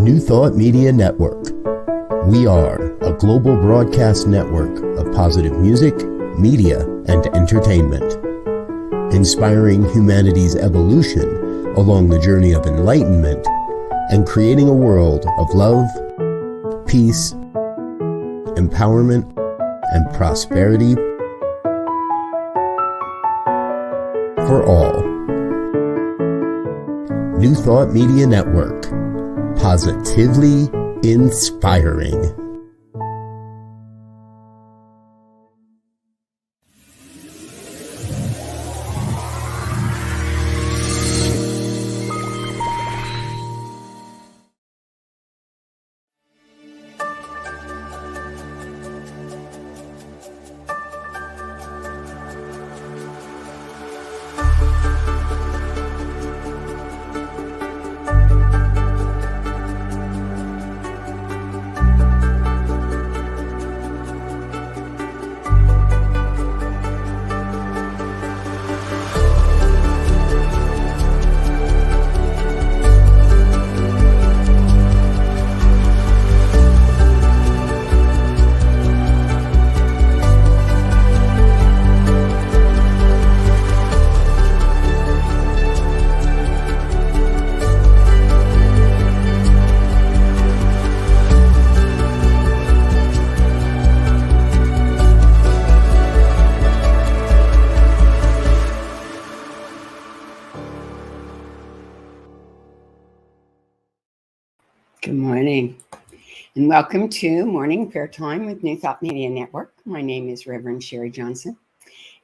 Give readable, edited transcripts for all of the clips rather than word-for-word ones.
New Thought Media Network. We are a global broadcast network of positive music, media, and entertainment, inspiring humanity's evolution along the journey of enlightenment and creating a world of love, peace, empowerment, and prosperity for all. New Thought Media Network. Positively inspiring. Good morning, and welcome to Morning Prayer Time with New Thought Media Network. My name is Reverend Sharri Johnson,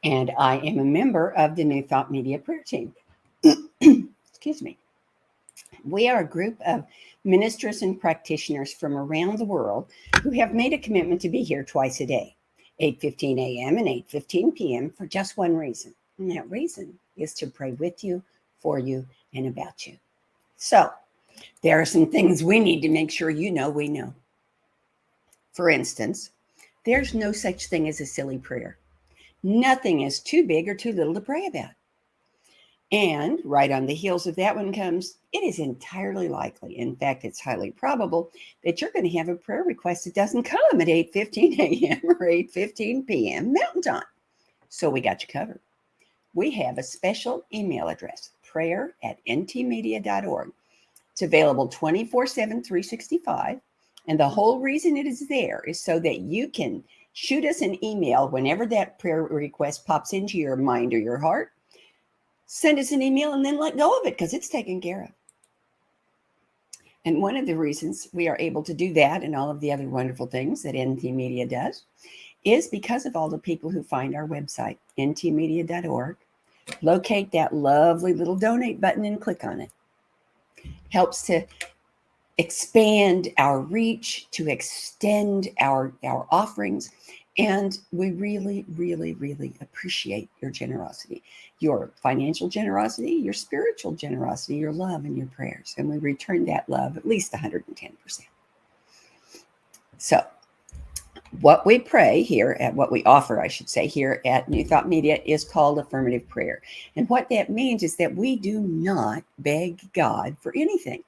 and I am a member of the New Thought Media Prayer Team. Excuse me. We are a group of ministers and practitioners from around the world who have made a commitment to be here twice a day, 8:15 a.m. and 8:15 p.m. for just one reason, and that reason is to pray with you, for you, and about you. So, there are some things we need to make sure you know we know. For instance, there's no such thing as a silly prayer. Nothing is too big or too little to pray about. And right on the heels of that one comes, it is entirely likely, in fact, it's highly probable, that you're going to have a prayer request that doesn't come at 8:15 a.m. or 8:15 p.m. Mountain Time. So we got you covered. We have a special email address, prayer@ntmedia.org. It's available 24/7, 365. And the whole reason it is there is so that you can shoot us an email whenever that prayer request pops into your mind or your heart. Send us an email and then let go of it because it's taken care of. And one of the reasons we are able to do that and all of the other wonderful things that NT Media does is because of all the people who find our website, ntmedia.org, locate that lovely little donate button and click on it. Helps to expand our reach, to extend our offerings. And we really, really, really appreciate your generosity, your financial generosity, your spiritual generosity, your love and your prayers. And we return that love at least 110%. So what we pray here what we offer, I should say, here at New Thought Media is called affirmative prayer. And what that means is that we do not beg God for anything.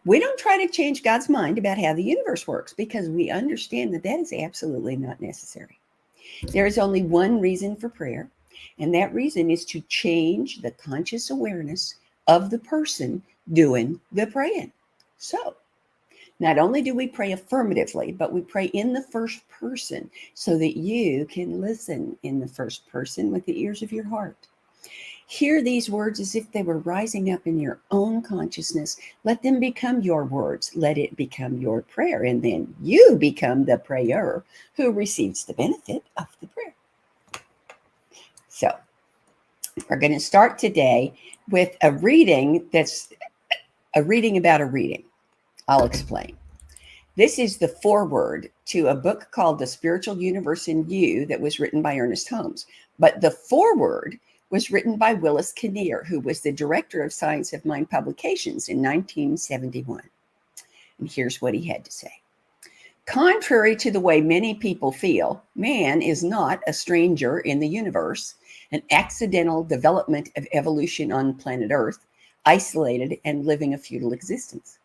We don't try to change God's mind about how the universe works because we understand that that is absolutely not necessary. There is only one reason for prayer, and that reason is to change the conscious awareness of the person doing the praying. So, not only do we pray affirmatively, but we pray in the first person so that you can listen in the first person with the ears of your heart. Hear these words as if they were rising up in your own consciousness. Let them become your words. Let it become your prayer. And then you become the prayer who receives the benefit of the prayer. So we're going to start today with a reading that's a reading about a reading. I'll explain. This is the foreword to a book called The Spiritual Universe in You that was written by Ernest Holmes. But the foreword was written by Willis Kinnear, who was the director of Science of Mind Publications in 1971. And here's what he had to say. Contrary to the way many people feel, man is not a stranger in the universe, an accidental development of evolution on planet Earth, isolated and living a feudal existence.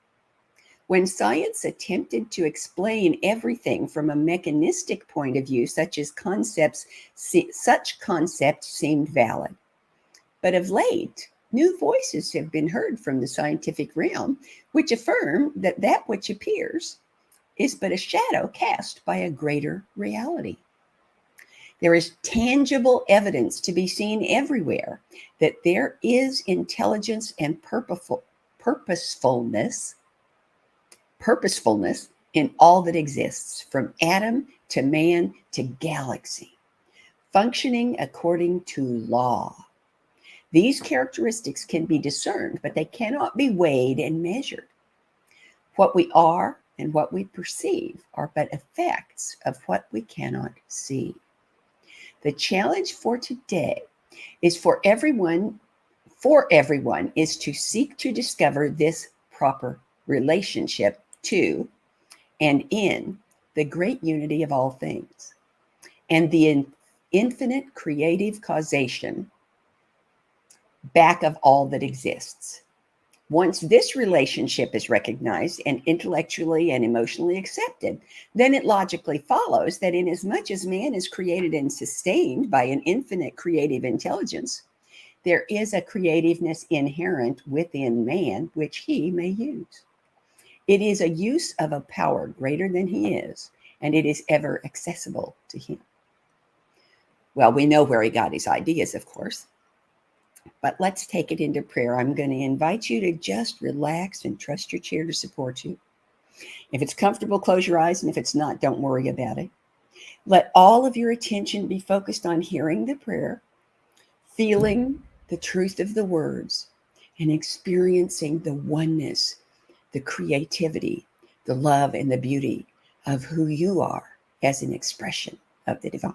When science attempted to explain everything from a mechanistic point of view, such concepts seemed valid. But of late, new voices have been heard from the scientific realm, which affirm that that which appears is but a shadow cast by a greater reality. There is tangible evidence to be seen everywhere that there is intelligence and purposefulness in all that exists, from atom to man to galaxy, functioning according to law. These characteristics can be discerned, but they cannot be weighed and measured. What we are and what we perceive are but effects of what we cannot see. The challenge for today is for everyone is to seek to discover this proper relationship to and in the great unity of all things and the infinite creative causation back of all that exists. Once this relationship is recognized and intellectually and emotionally accepted, then it logically follows that inasmuch as man is created and sustained by an infinite creative intelligence, there is a creativeness inherent within man which he may use. It is a use of a power greater than he is, and it is ever accessible to him. Well, we know where he got his ideas, of course. But let's take it into prayer. I'm going to invite you to just relax and trust your chair to support you. If it's comfortable, close your eyes. And if it's not, don't worry about it. Let all of your attention be focused on hearing the prayer, feeling the truth of the words, and experiencing the oneness, the creativity, the love, and the beauty of who you are as an expression of the divine.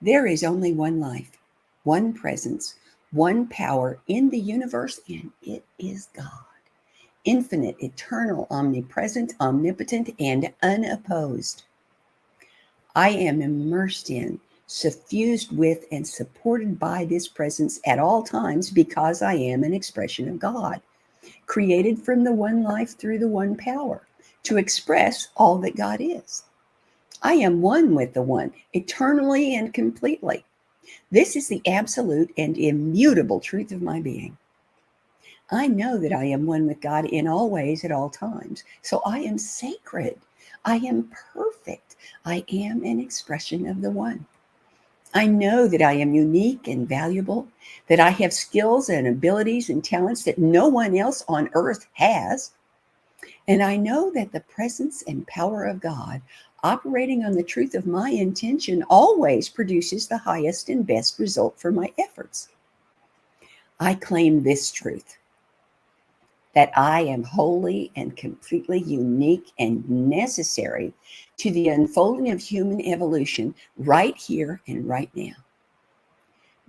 There is only one life, one presence, one power in the universe, and it is God. Infinite, eternal, omnipresent, omnipotent, and unopposed. I am immersed in, suffused with, and supported by this presence at all times because I am an expression of God, created from the one life through the one power to express all that God is. I am one with the one, eternally and completely. This is the absolute and immutable truth of my being. I know that I am one with God in all ways at all times. So I am sacred. I am perfect. I am an expression of the one. I know that I am unique and valuable, that I have skills and abilities and talents that no one else on earth has. And I know that the presence and power of God operating on the truth of my intention always produces the highest and best result for my efforts. I claim this truth, that I am wholly and completely unique and necessary to the unfolding of human evolution right here and right now.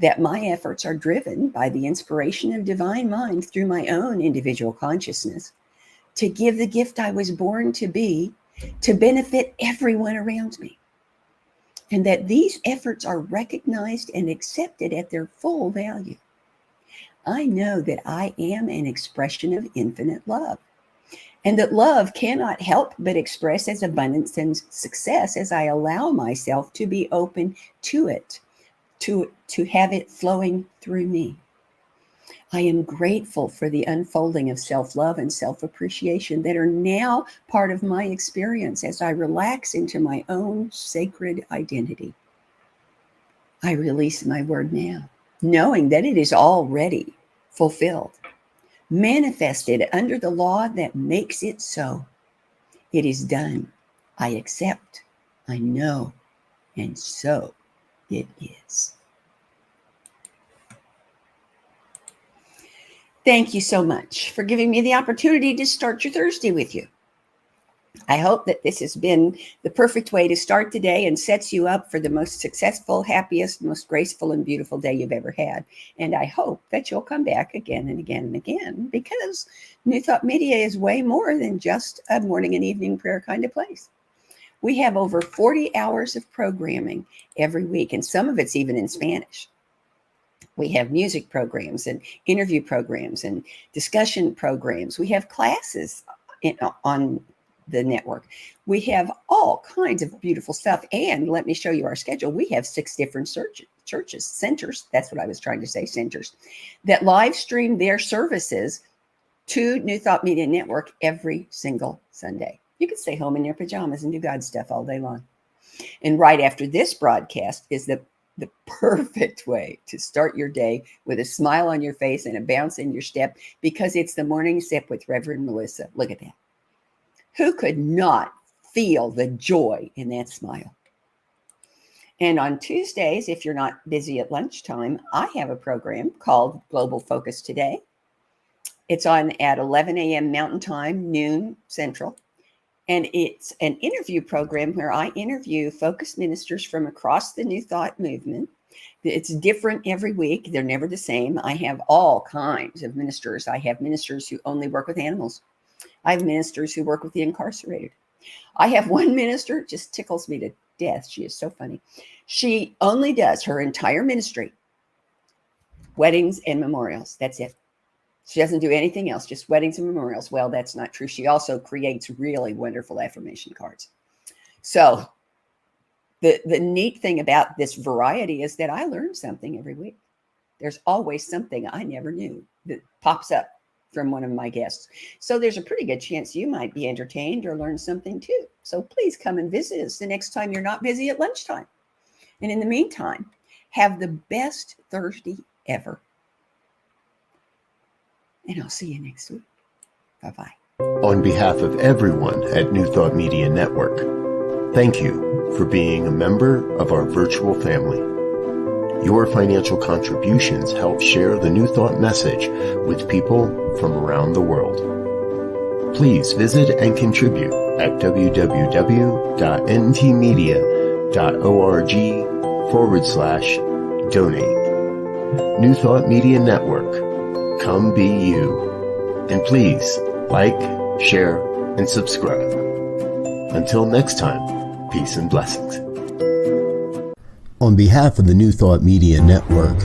That my efforts are driven by the inspiration of divine mind through my own individual consciousness to give the gift I was born to be, to benefit everyone around me. And that these efforts are recognized and accepted at their full value. I know that I am an expression of infinite love, and that love cannot help but express as abundance and success as I allow myself to be open to it, to have it flowing through me. I am grateful for the unfolding of self-love and self-appreciation that are now part of my experience as I relax into my own sacred identity. I release my word now, knowing that it is already fulfilled, manifested under the law that makes it so. It is done. I accept, I know, and so it is. Thank you so much for giving me the opportunity to start your Thursday with you. I hope that this has been the perfect way to start the day and sets you up for the most successful, happiest, most graceful, and beautiful day you've ever had. And I hope that you'll come back again and again and again, because New Thought Media is way more than just a morning and evening prayer kind of place. We have over 40 hours of programming every week, and some of it's even in Spanish. We have music programs and interview programs and discussion programs. We have classes on the network. We have all kinds of beautiful stuff. And let me show you our schedule. We have 6 different centers. That's what I was trying to say, centers, that live stream their services to New Thought Media Network every single Sunday. You can stay home in your pajamas and do God stuff all day long. And right after this broadcast is the perfect way to start your day with a smile on your face and a bounce in your step, because it's the morning sip with Reverend Melissa. Look at that. Who could not feel the joy in that smile? And on Tuesdays, if you're not busy at lunchtime, I have a program called Global Focus Today. It's on at 11 a.m. Mountain Time, noon Central. And it's an interview program where I interview focused ministers from across the New Thought movement. It's different every week. They're never the same. I have all kinds of ministers. I have ministers who only work with animals. I have ministers who work with the incarcerated. I have one minister, just tickles me to death. She is so funny. She only does her entire ministry, weddings and memorials. That's it. She doesn't do anything else, just weddings and memorials. Well, that's not true. She also creates really wonderful affirmation cards. So the neat thing about this variety is that I learn something every week. There's always something I never knew that pops up from one of my guests. So there's a pretty good chance you might be entertained or learn something too. So please come and visit us the next time you're not busy at lunchtime. And in the meantime, have the best Thursday ever. And I'll see you next week. Bye-bye. On behalf of everyone at New Thought Media Network, thank you for being a member of our virtual family. Your financial contributions help share the New Thought message with people from around the world. Please visit and contribute at www.ntmedia.org/donate. New Thought Media Network. Come be you. And please like, share, and subscribe. Until next time, peace and blessings. On behalf of the New Thought Media Network,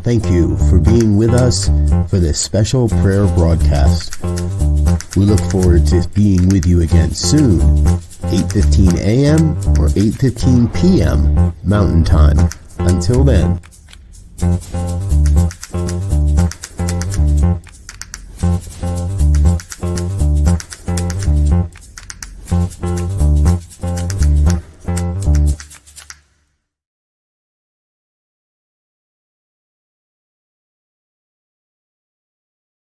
thank you for being with us for this special prayer broadcast. We look forward to being with you again soon, 8:15 a.m. or 8:15 p.m. Mountain Time. Until then.